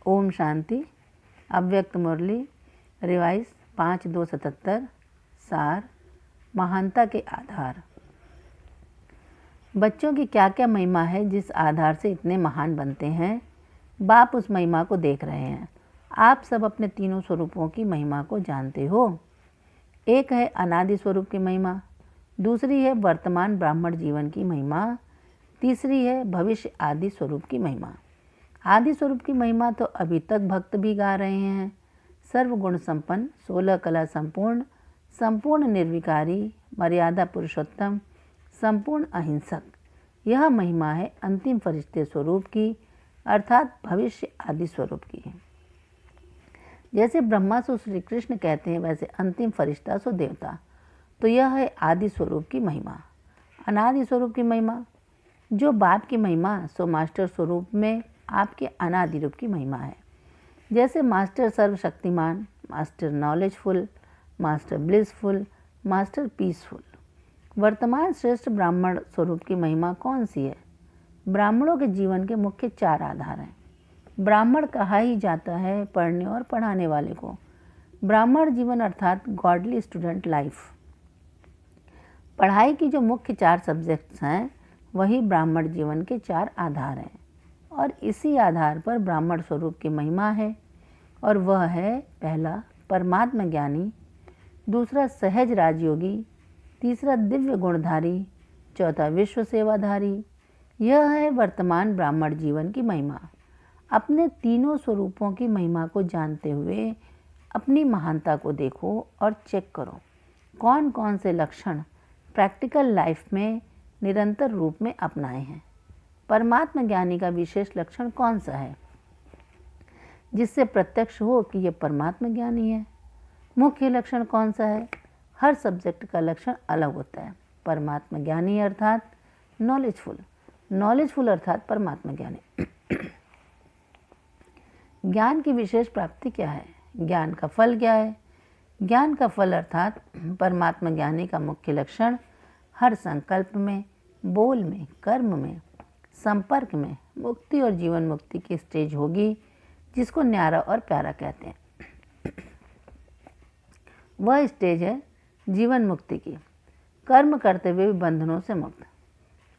ओम शांति। अव्यक्त मुरली रिवाइज 5/2/77। सार, महानता के आधार। बच्चों की क्या क्या महिमा है जिस आधार से इतने महान बनते हैं। बाप उस महिमा को देख रहे हैं। आप सब अपने तीनों स्वरूपों की महिमा को जानते हो। एक है अनादि स्वरूप की महिमा, दूसरी है वर्तमान ब्राह्मण जीवन की महिमा, तीसरी है भविष्य आदि स्वरूप की महिमा। आदि स्वरूप की महिमा तो अभी तक भक्त भी गा रहे हैं। सर्वगुण संपन्न, 16 कला संपूर्ण, संपूर्ण निर्विकारी, मर्यादा पुरुषोत्तम, संपूर्ण अहिंसक, यह महिमा है अंतिम फरिश्ते स्वरूप की, अर्थात भविष्य आदि स्वरूप की है। जैसे ब्रह्मा सो श्री कृष्ण कहते हैं, वैसे अंतिम फरिश्ता सो देवता। तो यह है आदि स्वरूप की महिमा। अनादि स्वरूप की महिमा, जो बाप की महिमा सो मास्टर स्वरूप में आपके अनादि रूप की महिमा है। जैसे मास्टर सर्वशक्तिमान, master knowledgeful, master blissful, master peaceful. वर्तमान श्रेष्ठ ब्राह्मण स्वरूप की महिमा कौन सी है? ब्राह्मणों के जीवन के मुख्य 4 आधार हैं। ब्राह्मण कहा ही जाता है पढ़ने और पढ़ाने वाले को। ब्राह्मण जीवन अर्थात गॉडली स्टूडेंट लाइफ। पढ़ाई की जो मुख्य 4 सब्जेक्ट्स हैं, वही ब्राह्मण जीवन के 4 आधार हैं, और इसी आधार पर ब्राह्मण स्वरूप की महिमा है। और वह है, पहला परमात्म ज्ञानी, दूसरा सहज राजयोगी, तीसरा दिव्य गुणधारी, चौथा विश्व सेवाधारी। यह है वर्तमान ब्राह्मण जीवन की महिमा। अपने तीनों स्वरूपों की महिमा को जानते हुए अपनी महानता को देखो और चेक करो कौन कौन से लक्षण प्रैक्टिकल लाइफ में निरंतर रूप में अपनाए हैं। परमात्मा ज्ञानी का विशेष लक्षण कौन सा है जिससे प्रत्यक्ष हो कि यह परमात्मा ज्ञानी है? मुख्य लक्षण कौन सा है? हर सब्जेक्ट का लक्षण अलग होता है। परमात्मा ज्ञानी अर्थात नॉलेजफुल, नॉलेजफुल अर्थात परमात्मा ज्ञानी। ज्ञान की विशेष प्राप्ति क्या है? ज्ञान का फल क्या है? ज्ञान का फल अर्थात परमात्मा ज्ञानी का मुख्य लक्षण हर संकल्प में, बोल में, कर्म में, संपर्क में मुक्ति और जीवन मुक्ति की स्टेज होगी, जिसको न्यारा और प्यारा कहते हैं। वह स्टेज है जीवन मुक्ति की, कर्म करते हुए भी बंधनों से मुक्त।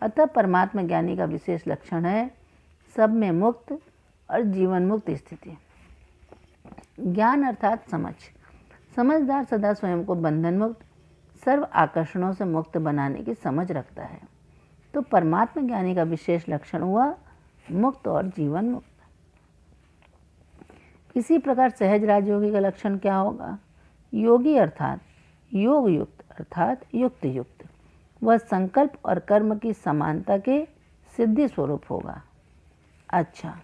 अतः परमात्मा ज्ञानी का विशेष लक्षण है सब में मुक्त और जीवन मुक्त स्थिति। ज्ञान अर्थात समझ। समझदार सदा स्वयं को बंधन मुक्त, सर्व आकर्षणों से मुक्त बनाने की समझ रखता है। तो परमात्मा ज्ञानी का विशेष लक्षण हुआ मुक्त और जीवन मुक्त। इसी प्रकार सहज राजयोगी का लक्षण क्या होगा? योगी अर्थात योग युक्त अर्थात युक्त युक्त। वह संकल्प और कर्म की समानता के सिद्धि स्वरूप होगा। अच्छा,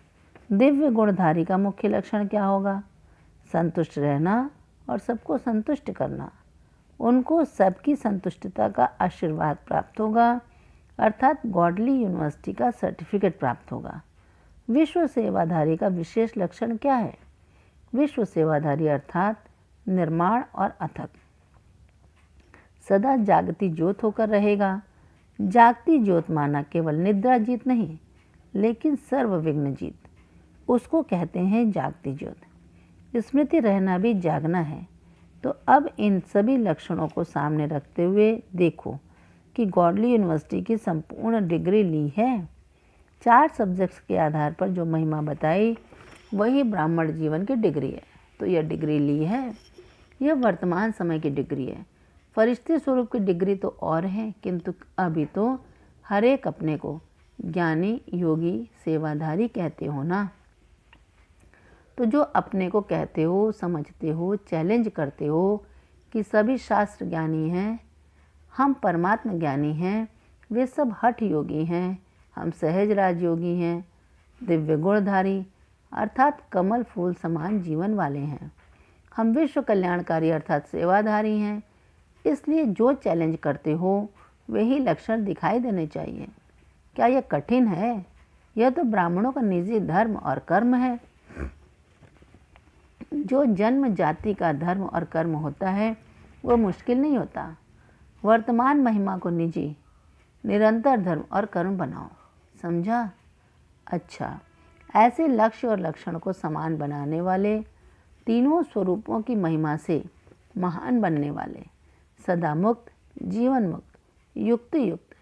दिव्य गुणधारी का मुख्य लक्षण क्या होगा? संतुष्ट रहना और सबको संतुष्ट करना। उनको सबकी संतुष्टता का आशीर्वाद प्राप्त होगा, अर्थात गॉडली यूनिवर्सिटी का सर्टिफिकेट प्राप्त होगा। विश्व सेवाधारी का विशेष लक्षण क्या है? विश्व सेवाधारी अर्थात निर्माण और अथक, सदा जागती ज्योत होकर रहेगा। जागती ज्योत माना केवल निद्रा जीत नहीं, लेकिन सर्व विघ्न जीत, उसको कहते हैं जागती ज्योत। स्मृति रहना भी जागना है। तो अब इन सभी लक्षणों को सामने रखते हुए देखो कि गॉडली यूनिवर्सिटी की संपूर्ण डिग्री ली है। 4 सब्जेक्ट्स के आधार पर जो महिमा बताई, वही ब्राह्मण जीवन की डिग्री है। तो यह डिग्री ली है, यह वर्तमान समय की डिग्री है। फरिश्ते स्वरूप की डिग्री तो और है, किंतु अभी तो हर एक अपने को ज्ञानी, योगी, सेवाधारी कहते हो ना। तो जो अपने को कहते हो, समझते हो, चैलेंज करते हो कि सभी शास्त्र ज्ञानी हैं, हम परमात्मा ज्ञानी हैं, वे सब हठ योगी हैं, हम सहज राजयोगी हैं, दिव्य गुणधारी अर्थात कमल फूल समान जीवन वाले हैं, हम विश्व कल्याणकारी अर्थात सेवाधारी हैं। इसलिए जो चैलेंज करते हो वही लक्षण दिखाई देने चाहिए। क्या यह कठिन है? यह तो ब्राह्मणों का निजी धर्म और कर्म है। जो जन्म जाति का धर्म और कर्म होता है, वह मुश्किल नहीं होता। वर्तमान महिमा को निजी निरंतर धर्म और कर्म बनाओ। समझा? अच्छा, ऐसे लक्ष्य और लक्षण को समान बनाने वाले, तीनों स्वरूपों की महिमा से महान बनने वाले, सदा मुक्त, जीवन मुक्त, युक्त युक्त,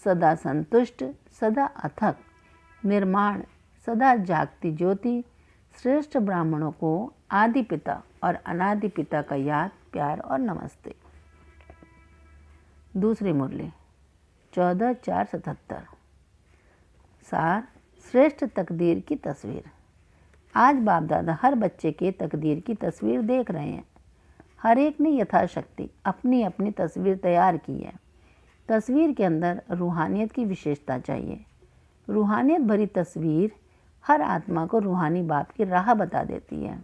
सदा संतुष्ट, सदा अथक, निर्माण, सदा जागती ज्योति, श्रेष्ठ ब्राह्मणों को आदि पिता और अनादि पिता का याद, प्यार और नमस्ते। दूसरी मुरली 14/4/77। सार, श्रेष्ठ तकदीर की तस्वीर। आज बाप दादा हर बच्चे के तकदीर की तस्वीर देख रहे हैं। हर एक ने यथाशक्ति अपनी अपनी तस्वीर तैयार की है। तस्वीर के अंदर रूहानियत की विशेषता चाहिए। रूहानियत भरी तस्वीर हर आत्मा को रूहानी बाप की राह बता देती है।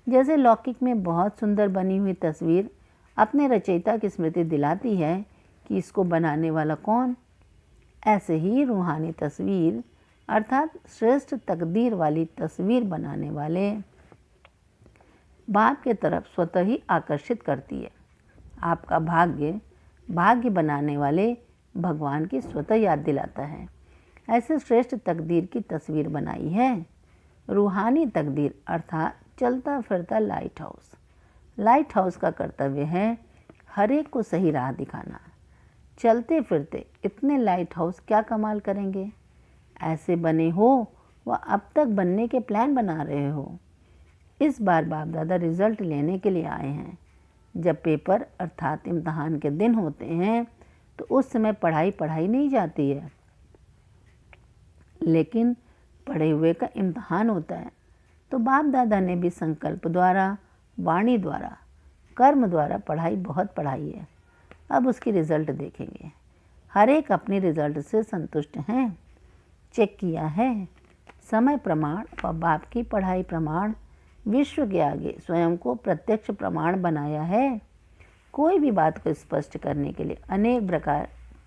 जैसे लौकिक में बहुत सुंदर बनी हुई तस्वीर अपने रचयिता की स्मृति दिलाती है कि इसको बनाने वाला कौन, ऐसे ही रूहानी तस्वीर अर्थात श्रेष्ठ तकदीर वाली तस्वीर बनाने वाले बाप के तरफ स्वतः ही आकर्षित करती है। आपका भाग्य बनाने वाले भगवान की स्वतः याद दिलाता है। ऐसे श्रेष्ठ तकदीर की तस्वीर बनाई है। रूहानी तकदीर अर्थात चलता फिरता लाइट हाउस। लाइट हाउस का कर्तव्य है हर एक को सही राह दिखाना। चलते फिरते इतने लाइट हाउस क्या कमाल करेंगे। ऐसे बने हो व अब तक बनने के प्लान बना रहे हो। इस बार बाप दादा रिजल्ट लेने के लिए आए हैं। जब पेपर अर्थात इम्तहान के दिन होते हैं तो उस समय पढ़ाई नहीं जाती है, लेकिन पढ़े हुए का इम्तहान होता है। तो बाप दादा ने भी संकल्प द्वारा, वाणी द्वारा, कर्म द्वारा पढ़ाई बहुत पढ़ाई है। अब उसकी रिज़ल्ट देखेंगे। हर एक अपनी रिज़ल्ट से संतुष्ट हैं। चेक किया है। समय प्रमाण व बाप की पढ़ाई प्रमाण विश्व के आगे स्वयं को प्रत्यक्ष प्रमाण बनाया है। कोई भी बात को स्पष्ट करने के लिए अनेक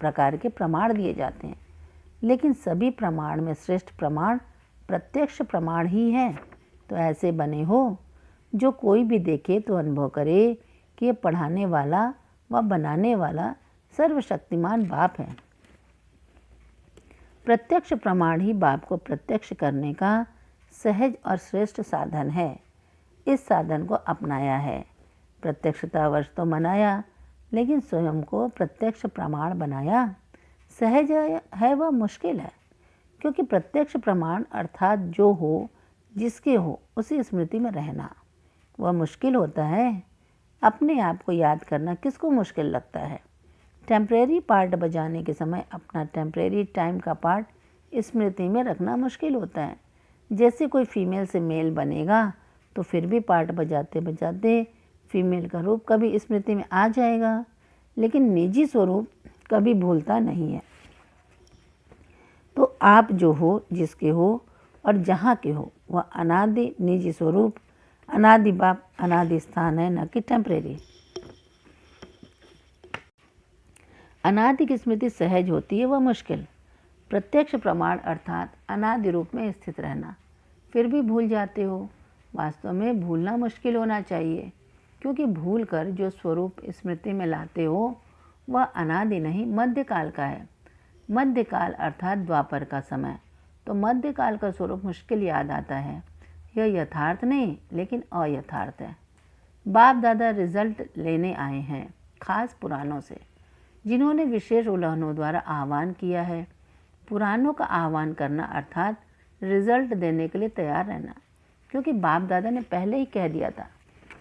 प्रकार के प्रमाण दिए जाते हैं, लेकिन सभी प्रमाण में श्रेष्ठ प्रमाण प्रत्यक्ष प्रमाण ही है। तो ऐसे बने हो जो कोई भी देखे तो अनुभव करे कि ये पढ़ाने वाला व बनाने वाला सर्वशक्तिमान बाप है। प्रत्यक्ष प्रमाण ही बाप को प्रत्यक्ष करने का सहज और श्रेष्ठ साधन है। इस साधन को अपनाया है। प्रत्यक्षता वर्ष तो मनाया, लेकिन स्वयं को प्रत्यक्ष प्रमाण बनाया। सहज है वह मुश्किल है, क्योंकि प्रत्यक्ष प्रमाण अर्थात जो हो, जिसके हो, उसी स्मृति में रहना वह मुश्किल होता है। अपने आप को याद करना किसको मुश्किल लगता है। टेम्परेरी पार्ट बजाने के समय अपना टेम्परेरी टाइम का पार्ट स्मृति में रखना मुश्किल होता है। जैसे कोई फीमेल से मेल बनेगा तो फिर भी पार्ट बजाते बजाते फीमेल का रूप कभी स्मृति में आ जाएगा, लेकिन निजी स्वरूप कभी भूलता नहीं है। तो आप जो हो, जिसके हो और जहाँ के हो, वह अनादि निजी स्वरूप, अनादि बाप, अनादि स्थान है, न कि टेम्परेरी। अनादि की स्मृति सहज होती है, वह मुश्किल। प्रत्यक्ष प्रमाण अर्थात अनादि रूप में स्थित रहना, फिर भी भूल जाते हो। वास्तव में भूलना मुश्किल होना चाहिए, क्योंकि भूल कर जो स्वरूप स्मृति में लाते हो वह अनादि नहीं, मध्यकाल का है। मध्यकाल अर्थात द्वापर का समय। तो मध्यकाल का स्वरूप मुश्किल याद आता है। यह यथार्थ नहीं, लेकिन अयथार्थ है। बाप दादा रिजल्ट लेने आए हैं, खास पुराणों से, जिन्होंने विशेष उल्लंघनों द्वारा आह्वान किया है। पुराणों का आह्वान करना अर्थात रिजल्ट देने के लिए तैयार रहना, क्योंकि बाप दादा ने पहले ही कह दिया था।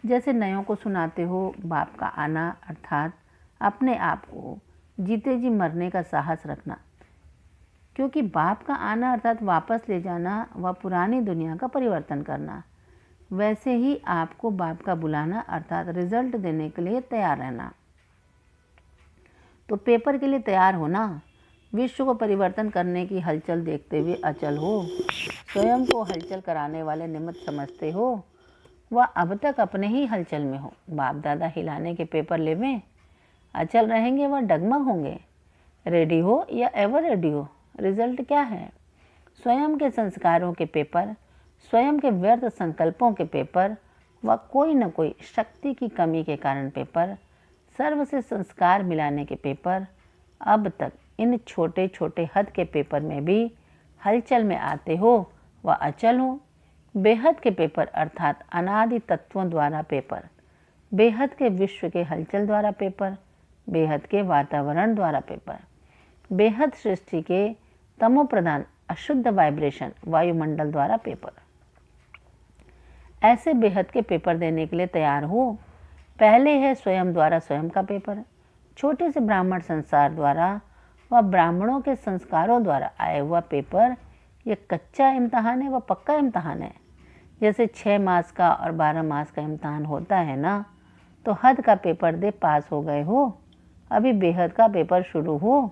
जैसे नयों को सुनाते हो, बाप का आना अर्थात अपने आप को जीते जी मरने का साहस रखना, क्योंकि बाप का आना अर्थात वापस ले जाना व पुरानी दुनिया का परिवर्तन करना। वैसे ही आपको बाप का बुलाना अर्थात रिजल्ट देने के लिए तैयार रहना। तो पेपर के लिए तैयार होना। विश्व को परिवर्तन करने की हलचल देखते हुए अचल हो, स्वयं को हलचल कराने वाले निमित्त समझते हो, वह अब तक अपने ही हलचल में हो। बाप दादा हिलाने के पेपर लेवें, अचल रहेंगे वह डगमग होंगे। रेडी हो या एवर रेडी हो, रिजल्ट क्या है। स्वयं के संस्कारों के पेपर, स्वयं के व्यर्थ संकल्पों के पेपर व कोई न कोई शक्ति की कमी के कारण पेपर, सर्व से संस्कार मिलाने के पेपर। अब तक इन छोटे छोटे हद के पेपर में भी हलचल में आते हो व अचल हों। बेहद के पेपर अर्थात अनादि तत्वों द्वारा पेपर, बेहद के विश्व के हलचल द्वारा पेपर, बेहद के वातावरण द्वारा पेपर, बेहद सृष्टि के तमोप्रधान अशुद्ध वाइब्रेशन वायुमंडल द्वारा पेपर। ऐसे बेहद के पेपर देने के लिए तैयार हो। पहले है स्वयं द्वारा स्वयं का पेपर, छोटे से ब्राह्मण संसार द्वारा व ब्राह्मणों के संस्कारों द्वारा आया हुआ पेपर। ये कच्चा इम्तहान है व पक्का इम्तहान है। जैसे 6 मास का और 12 मास का इम्तहान होता है ना, तो हद का पेपर दे पास हो गए हो, अभी बेहद का पेपर शुरू हो।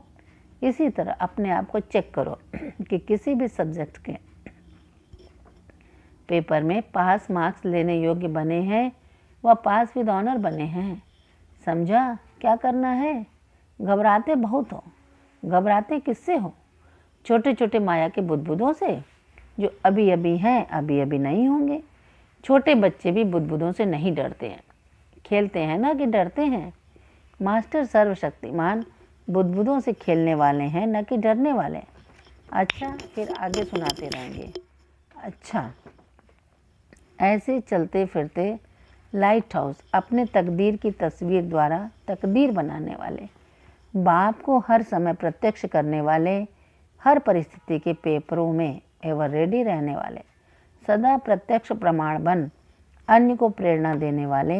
इसी तरह अपने आप को चेक करो कि किसी भी सब्जेक्ट के पेपर में पास मार्क्स लेने योग्य बने हैं व पास विद ऑनर बने हैं। समझा क्या करना है? घबराते बहुत हो। घबराते किससे हो? छोटे छोटे माया के बुदबुदों से, जो अभी अभी हैं, अभी अभी नहीं होंगे। छोटे बच्चे भी बुदबुदों से नहीं डरते हैं, खेलते हैं ना कि डरते हैं। मास्टर सर्वशक्तिमान बुदबुदों से खेलने वाले हैं, न कि डरने वाले। अच्छा, फिर आगे सुनाते रहेंगे। अच्छा, ऐसे चलते फिरते लाइट हाउस अपने तकदीर की तस्वीर द्वारा तकदीर बनाने वाले, बाप को हर समय प्रत्यक्ष करने वाले, हर परिस्थिति के पेपरों में एवर रेडी रहने वाले, सदा प्रत्यक्ष प्रमाण बन अन्य को प्रेरणा देने वाले,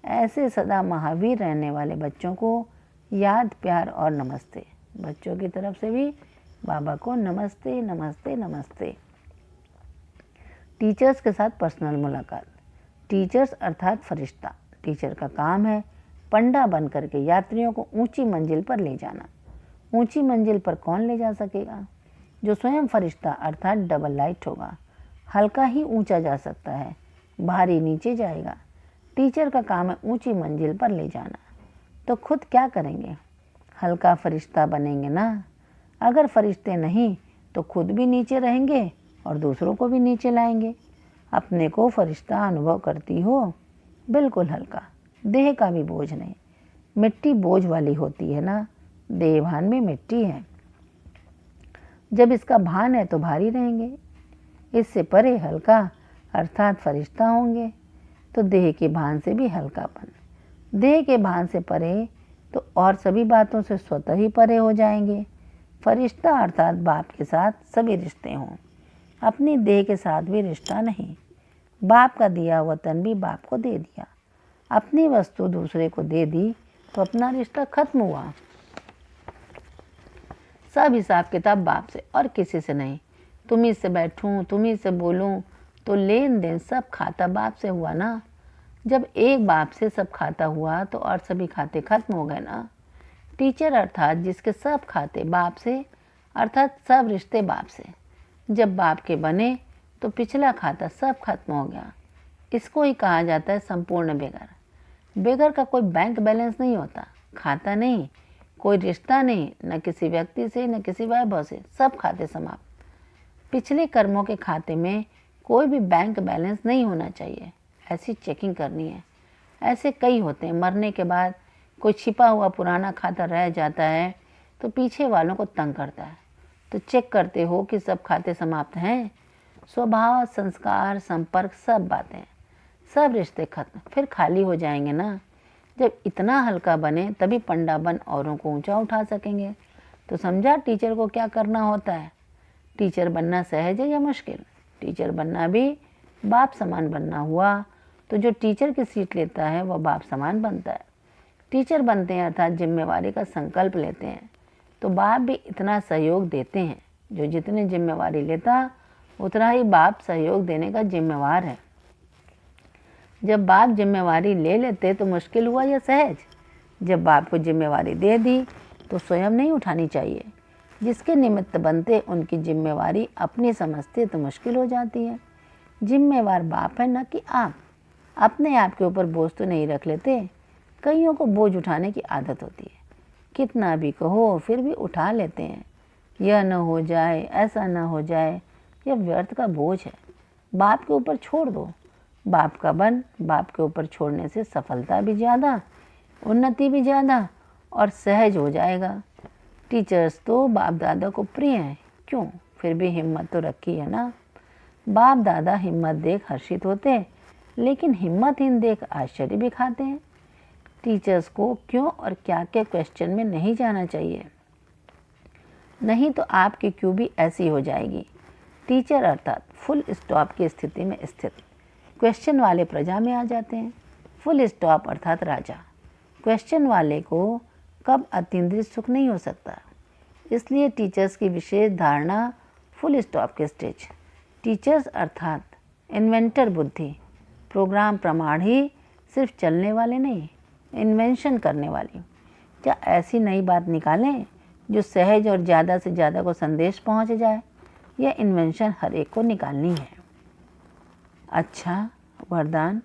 ऐसे सदा महावीर रहने वाले बच्चों को याद, प्यार और नमस्ते। बच्चों की तरफ से भी बाबा को नमस्ते नमस्ते नमस्ते। टीचर्स के साथ पर्सनल मुलाकात। टीचर्स अर्थात फरिश्ता। टीचर का काम है पंडा बन करके यात्रियों को ऊंची मंजिल पर ले जाना। ऊंची मंजिल पर कौन ले जा सकेगा? जो स्वयं फरिश्ता अर्थात डबल लाइट होगा। हल्का ही ऊंचा जा सकता है, भारी नीचे जाएगा। टीचर का काम है ऊंची मंजिल पर ले जाना। तो खुद क्या करेंगे? हल्का फरिश्ता बनेंगे ना। अगर फरिश्ते नहीं तो खुद भी नीचे रहेंगे और दूसरों को भी नीचे लाएंगे। अपने को फरिश्ता अनुभव करती हो, बिल्कुल हल्का, देह का भी बोझ नहीं। मिट्टी बोझ वाली होती है ना, देहभान में मिट्टी है। जब इसका भान है तो भारी रहेंगे, इससे परे हल्का अर्थात फरिश्ता होंगे तो देह के भान से भी हल्कापन, देह के भान से परे तो और सभी बातों से स्वतः ही परे हो जाएंगे। फरिश्ता अर्थात बाप के साथ सभी रिश्ते हों, अपनी देह के साथ भी रिश्ता नहीं। बाप का दिया वतन भी बाप को दे दिया, अपनी वस्तु दूसरे को दे दी तो अपना रिश्ता खत्म हुआ। सब हिसाब किताब बाप से और किसी से नहीं। तुम्ही से बैठूं, तुम्ही से बोलूं, तो लेन देन सब खाता बाप से हुआ ना। जब एक बाप से सब खाता हुआ तो और सभी खाते खत्म हो गए ना। टीचर अर्थात जिसके सब खाते बाप से अर्थात सब रिश्ते बाप से। जब बाप के बने तो पिछला खाता सब खत्म हो गया। इसको ही कहा जाता है संपूर्ण बेगर। बेगर का कोई बैंक बैलेंस नहीं होता, खाता नहीं, कोई रिश्ता नहीं, न किसी व्यक्ति से न किसी वैभव से, सब खाते समाप्त। पिछले कर्मों के खाते में कोई भी बैंक बैलेंस नहीं होना चाहिए, ऐसी चेकिंग करनी है। ऐसे कई होते हैं, मरने के बाद कोई छिपा हुआ पुराना खाता रह जाता है तो पीछे वालों को तंग करता है। तो चेक करते हो कि सब खाते समाप्त हैं। स्वभाव, संस्कार, संपर्क, सब बातें, सब रिश्ते खत्म, फिर खाली हो जाएंगे ना। जब इतना हल्का बने तभी पंडा बन औरों को ऊंचा उठा सकेंगे। तो समझा टीचर को क्या करना होता है। टीचर बनना सहज है या मुश्किल? टीचर बनना भी बाप समान बनना हुआ। तो जो टीचर की सीट लेता है वह बाप समान बनता है। टीचर बनते हैं अर्थात जिम्मेवारी का संकल्प लेते हैं, तो बाप भी इतना सहयोग देते हैं। जो जितनी जिम्मेवारी लेता उतना ही बाप सहयोग देने का जिम्मेवार है। जब बाप जिम्मेवारी ले लेते तो मुश्किल हुआ या सहज? जब बाप को जिम्मेवारी दे दी तो स्वयं नहीं उठानी चाहिए। जिसके निमित्त बनते उनकी जिम्मेवारी अपनी समझते तो मुश्किल हो जाती है। जिम्मेवार बाप है न कि आप। अपने आप के ऊपर बोझ तो नहीं रख लेते। कईयों को बोझ उठाने की आदत होती है, कितना भी कहो फिर भी उठा लेते हैं। यह न हो जाए, ऐसा न हो जाए, यह व्यर्थ का बोझ है। बाप के ऊपर छोड़ दो। बाप का बन, बाप के ऊपर छोड़ने से सफलता भी ज़्यादा, उन्नति भी ज़्यादा और सहज हो जाएगा। टीचर्स तो बाप दादा को प्रिय हैं, क्यों? फिर भी हिम्मत तो रखी है ना। बाप दादा हिम्मत देख हर्षित होते, लेकिन हिम्मतहीन देख आश्चर्य भी खाते हैं। टीचर्स को क्यों और क्या के क्वेश्चन में नहीं जाना चाहिए, नहीं तो आपकी क्यों भी ऐसी हो जाएगी। टीचर अर्थात फुल स्टॉप की स्थिति में स्थित, क्वेश्चन वाले प्रजा में आ जाते हैं। फुल स्टॉप अर्थात राजा। क्वेश्चन वाले को कब अतीन्द्रिय सुख नहीं हो सकता। इसलिए टीचर्स की विशेष धारणा फुल स्टॉप के स्टेज। टीचर्स अर्थात इन्वेंटर बुद्धि, प्रोग्राम प्रमाण ही सिर्फ चलने वाले नहीं, इन्वेंशन करने वाली। क्या ऐसी नई बात निकालें जो सहज और ज़्यादा से ज़्यादा को संदेश पहुंच जाए। यह इन्वेंशन हर एक को निकालनी है। अच्छा वरदान,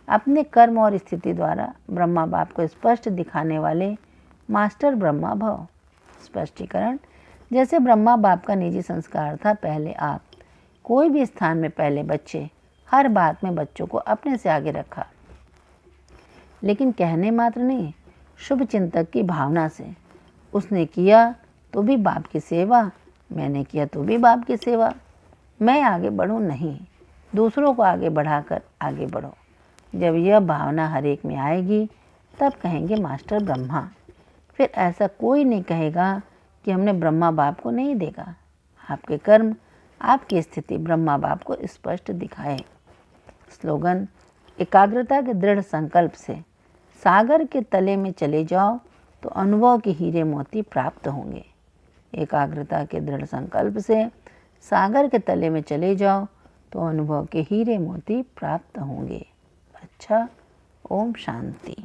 अपने कर्म और स्थिति द्वारा ब्रह्मा बाप को स्पष्ट दिखाने वाले मास्टर ब्रह्मा भव। स्पष्टीकरण, जैसे ब्रह्मा बाप का निजी संस्कार था, पहले आप कोई भी स्थान में पहले बच्चे, हर बात में बच्चों को अपने से आगे रखा, लेकिन कहने मात्र नहीं, शुभ चिंतक की भावना से। उसने किया तो भी बाप की सेवा, मैंने किया तो भी बाप की सेवा। मैं आगे बढ़ूं नहीं, दूसरों को आगे बढ़ाकर आगे बढ़ो। जब यह भावना हर एक में आएगी तब कहेंगे मास्टर ब्रह्मा। फिर ऐसा कोई नहीं कहेगा कि हमने ब्रह्मा बाप को नहीं देखा। आपके कर्म, आपकी स्थिति ब्रह्मा बाप को स्पष्ट दिखाए। स्लोगन, एकाग्रता के दृढ़ संकल्प से सागर के तले में चले जाओ तो अनुभव के हीरे मोती प्राप्त होंगे। एकाग्रता के दृढ़ संकल्प से सागर के तले में चले जाओ तो अनुभव के हीरे मोती प्राप्त होंगे। अच्छा, ओम शांति।